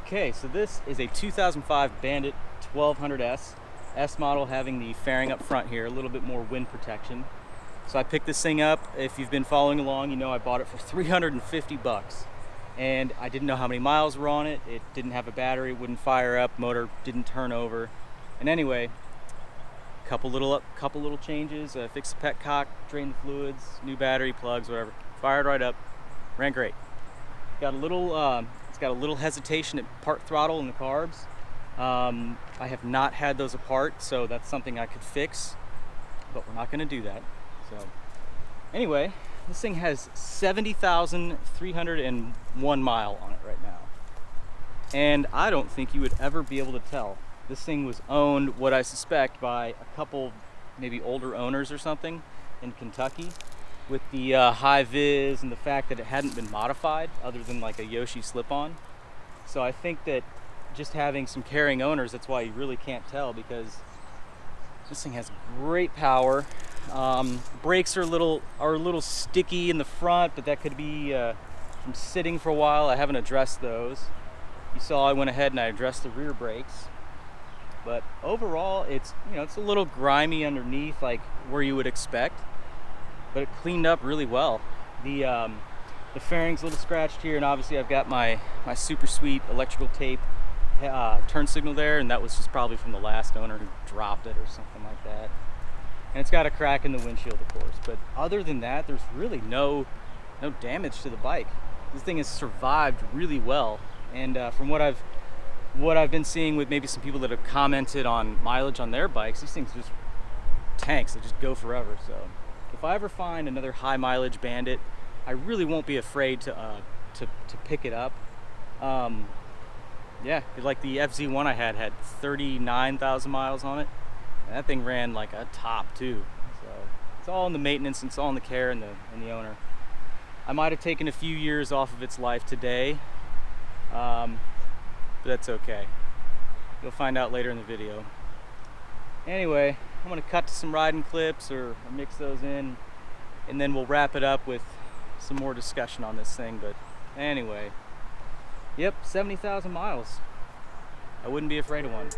Okay, so this is a 2005 Bandit 1200S, S model, having the fairing up front here, a little bit more wind protection. So I picked this thing up. If you've been following along, you know I bought it for 350 bucks. And I didn't know how many miles were on it. It didn't have a battery, it wouldn't fire up, motor didn't turn over. And anyway, couple little changes, fixed the petcock, drained the fluids, new battery, plugs, whatever. Fired right up, ran great. Got a little, it's got a little hesitation at part throttle and the carbs. I have not had those apart, so that's something I could fix, but we're not going to do that. So anyway, this thing has 70,301 mile on it right now, and I don't think you would ever be able to tell. This thing was owned, what I suspect, by a couple maybe older owners or something in Kentucky, with the high vis and the fact that it hadn't been modified other than like a Yoshi slip-on. So I think that just having some caring owners, that's why you really can't tell, because this thing has great power. Brakes are a little sticky in the front, but that could be from sitting for a while. I haven't addressed those. You saw I went ahead and I addressed the rear brakes. But overall, it's, you know, it's a little grimy underneath, like where you would expect, but it cleaned up really well. The fairing's a little scratched here, and obviously I've got my super sweet electrical tape turn signal there, and that was just probably from the last owner who dropped it or something like that. And it's got a crack in the windshield, of course, but other than that, there's really no damage to the bike. This thing has survived really well, and from what I've been seeing with maybe some people that have commented on mileage on their bikes, these things just tanks, they just go forever. So if I ever find another high mileage Bandit, I really won't be afraid to pick it up. Yeah, like the FZ1 I had 39,000 miles on it, and that thing ran like a top too. So it's all in the maintenance, and it's all in the care and the owner. I might have taken a few years off of its life today, but that's okay. You'll find out later in the video. Anyway, I'm gonna cut to some riding clips or mix those in, and then we'll wrap it up with some more discussion on this thing. But anyway, yep, 70,000 miles. I wouldn't be afraid of one.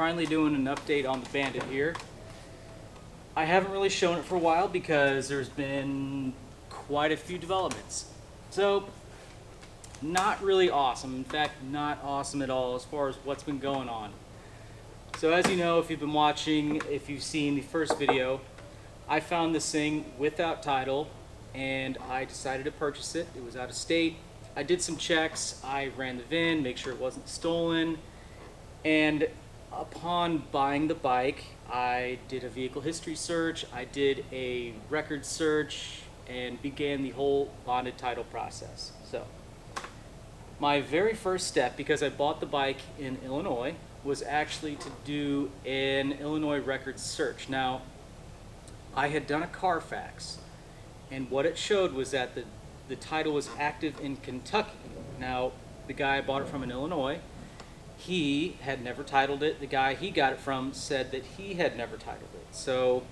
finally doing an update on the Bandit here. I haven't really shown it for a while because there's been quite a few developments. So, not really awesome. In fact, not awesome at all as far as what's been going on. So as you know, if you've been watching, if you've seen the first video, I found this thing without title and I decided to purchase it. It was out of state. I did some checks. I ran the VIN, make sure it wasn't stolen. And upon buying the bike, I did a vehicle history search, I did a record search, and began the whole bonded title process. So, my very first step, because I bought the bike in Illinois, was actually to do an Illinois record search. Now, I had done a Carfax, and what it showed was that the title was active in Kentucky. Now, the guy I bought it from in Illinois, he had never titled it. The guy he got it from said that he had never titled it. So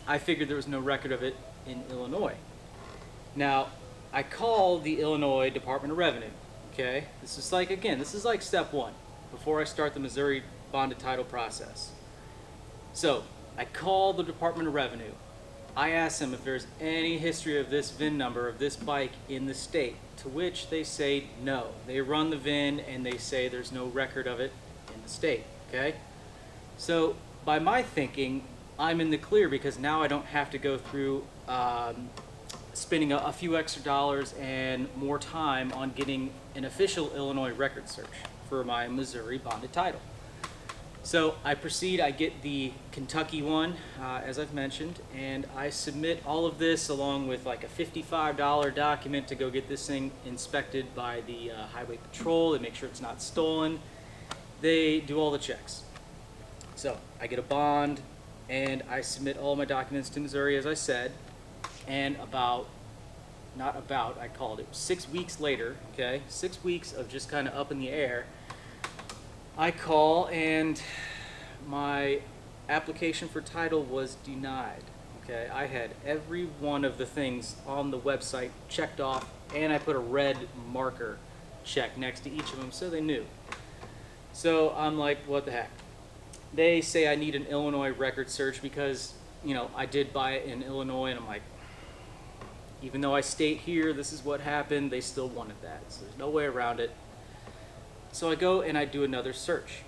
I figured there was no record of it in Illinois. Now, I called the Illinois Department of Revenue, okay? This is like, again, this is like step one before I start the Missouri bonded title process. So I called the Department of Revenue. I asked them if there's any history of this VIN number of this bike in the state, to which they say no. They run the VIN and they say there's no record of it in the state, okay? So by my thinking, I'm in the clear because now I don't have to go through spending a few extra dollars and more time on getting an official Illinois record search for my Missouri bonded title. So I proceed, I get the Kentucky one, as I've mentioned, and I submit all of this along with like a $55 document to go get this thing inspected by the Highway Patrol. They make sure it's not stolen. They do all the checks. So I get a bond, and I submit all my documents to Missouri, as I said, and I called it 6 weeks later, okay, 6 weeks of just kind of up in the air, I call and my application for title was denied. Okay, I had every one of the things on the website checked off, and I put a red marker check next to each of them so they knew. So I'm like, what the heck? They say I need an Illinois record search because, you know, I did buy it in Illinois, and I'm like, even though I state here this is what happened, they still wanted that. So there's no way around it. So I go and I do another search.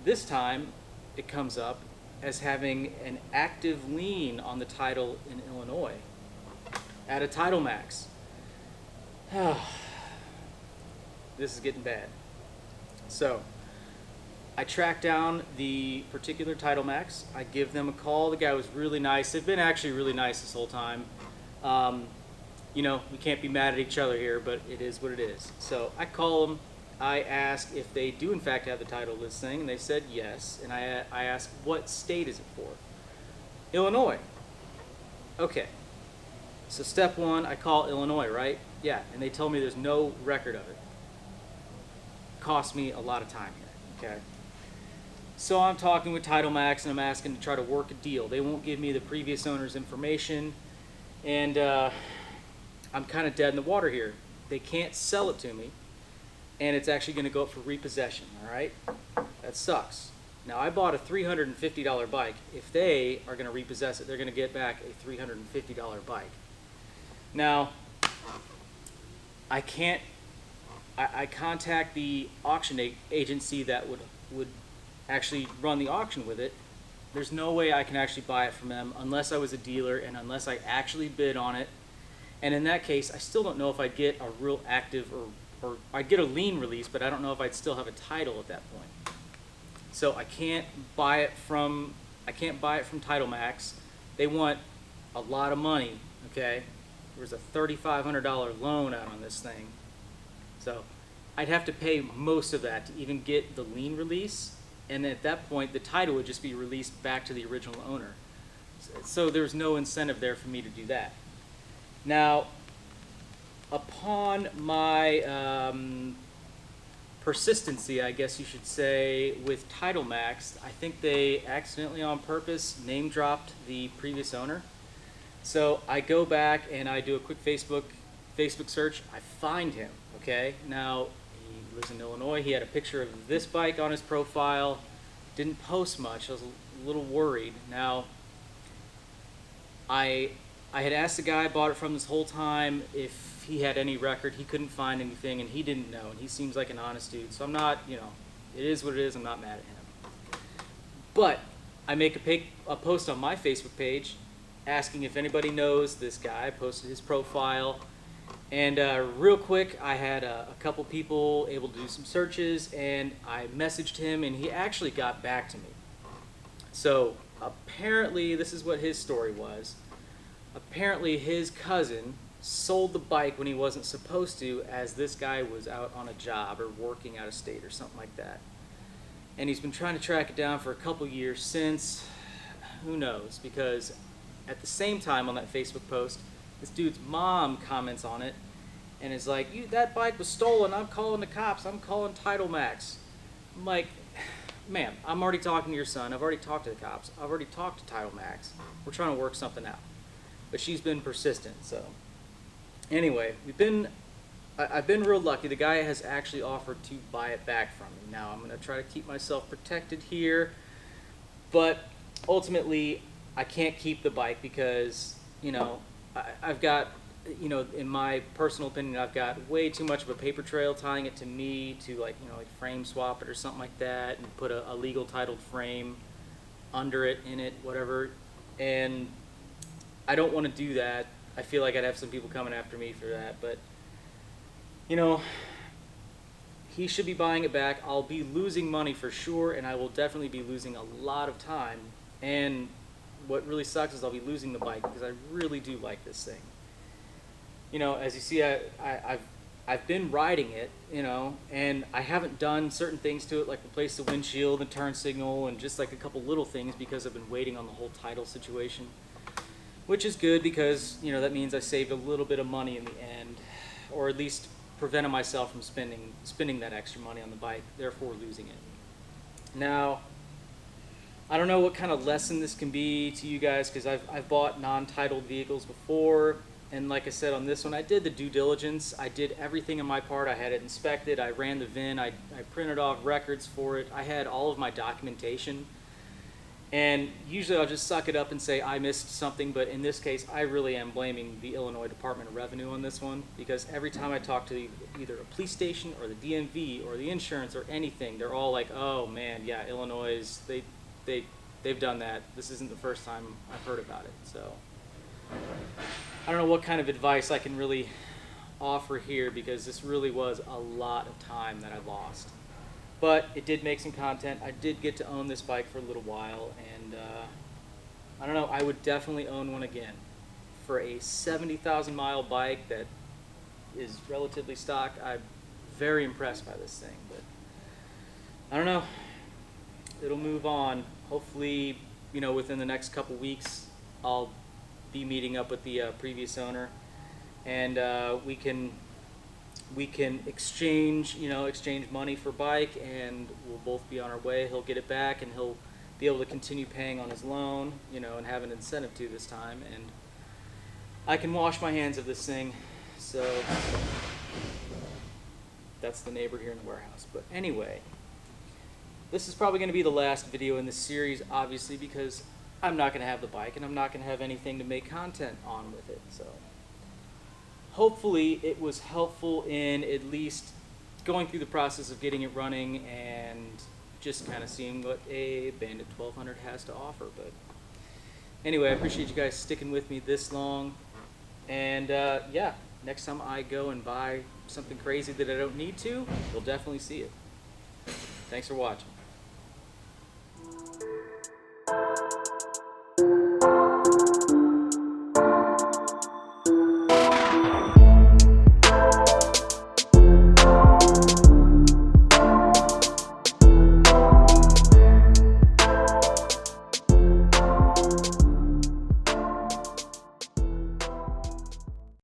This time, it comes up as having an active lien on the title in Illinois at a Title Max. This is getting bad. So I track down the particular Title Max. I give them a call. The guy was really nice. They've been actually really nice this whole time. You know, we can't be mad at each other here, but it is what it is. So I call them. I asked if they do in fact have the title of this thing, and they said yes. And I asked, what state is it for? Illinois. Okay. So step one, I call Illinois, right? Yeah, and they tell me there's no record of it. Cost me a lot of time here, okay? So I'm talking with Title Max, and I'm asking to try to work a deal. They won't give me the previous owner's information, and I'm kind of dead in the water here. They can't sell it to me, and it's actually going to go up for repossession, all right? That sucks. Now, I bought a $350 bike. If they are going to repossess it, they're going to get back a $350 bike. Now, I contact the auction agency that would actually run the auction with it. There's no way I can actually buy it from them unless I was a dealer and unless I actually bid on it. And in that case, I still don't know if I'd get a real active or I'd get a lien release, but I don't know if I'd still have a title at that point. So I can't buy it from Title Max. They want a lot of money, okay? There was a $3,500 loan out on this thing. So I'd have to pay most of that to even get the lien release, and at that point the title would just be released back to the original owner. So there's no incentive there for me to do that. Now, upon my persistency, I guess you should say, with Title Max, I think they accidentally on purpose name dropped the previous owner. So I go back and I do a quick Facebook search. I find him, okay? Now, he lives in Illinois. He had a picture of this bike on his profile. didn't post much. I was a little worried. Now, I had asked the guy I bought it from this whole time if he had any record. He couldn't find anything, and he didn't know, and he seems like an honest dude. So I'm not, you know, it is what it is. I'm not mad at him. But I make a post on my Facebook page asking if anybody knows this guy. I posted his profile, and real quick, I had a couple people able to do some searches, and I messaged him, and he actually got back to me. So apparently, this is what his story was. Apparently, his cousin sold the bike when he wasn't supposed to, as this guy was out on a job or working out of state or something like that. And he's been trying to track it down for a couple years since. Who knows? Because at the same time on that Facebook post, this dude's mom comments on it and is like, that bike was stolen, I'm calling the cops, I'm calling Title Max. I'm like, ma'am, I'm already talking to your son, I've already talked to the cops, I've already talked to Title Max. We're trying to work something out. But she's been persistent, so. Anyway, I've been real lucky. The guy has actually offered to buy it back from me. Now, I'm going to try to keep myself protected here, but ultimately, I can't keep the bike because, you know, I've got, you know, in my personal opinion, I've got way too much of a paper trail tying it to me to, like, you know, like frame swap it or something like that and put a legal titled frame under it, in it, whatever. And I don't want to do that. I feel like I'd have some people coming after me for that, but, you know, he should be buying it back. I'll be losing money for sure, and I will definitely be losing a lot of time. And what really sucks is I'll be losing the bike because I really do like this thing. You know, as you see, I've been riding it, you know, and I haven't done certain things to it, like replace the windshield and turn signal and just like a couple little things because I've been waiting on the whole title situation. Which is good because, you know, that means I saved a little bit of money in the end, or at least prevented myself from spending that extra money on the bike, therefore losing it. Now, I don't know what kind of lesson this can be to you guys because I've bought non-titled vehicles before, and like I said on this one, I did the due diligence. I did everything in my part. I had it inspected. I ran the VIN. I printed off records for it. I had all of my documentation. And usually I'll just suck it up and say I missed something, but in this case I really am blaming the Illinois Department of Revenue on this one because every time I talk to either a police station or the DMV or the insurance or anything, they're all like, oh man, yeah, Illinois, they've done that. This isn't the first time I've heard about it. So I don't know what kind of advice I can really offer here because this really was a lot of time that I lost. But it did make some content. I did get to own this bike for a little while, and I don't know, I would definitely own one again. For a 70,000 mile bike that is relatively stock, I'm very impressed by this thing. But I don't know, it'll move on. Hopefully, you know, within the next couple weeks, I'll be meeting up with the previous owner, and we can exchange money for bike, and we'll both be on our way. He'll get it back, and he'll be able to continue paying on his loan, you know, and have an incentive to this time, and I can wash my hands of this thing. So that's the neighbor here in the warehouse. But anyway, this is probably going to be the last video in this series, obviously, because I'm not going to have the bike, and I'm not going to have anything to make content on with it. So hopefully it was helpful in at least going through the process of getting it running and just kind of seeing what a Bandit 1200 has to offer. But anyway, I appreciate you guys sticking with me this long. And yeah, next time I go and buy something crazy that I don't need to, you'll definitely see it. Thanks for watching.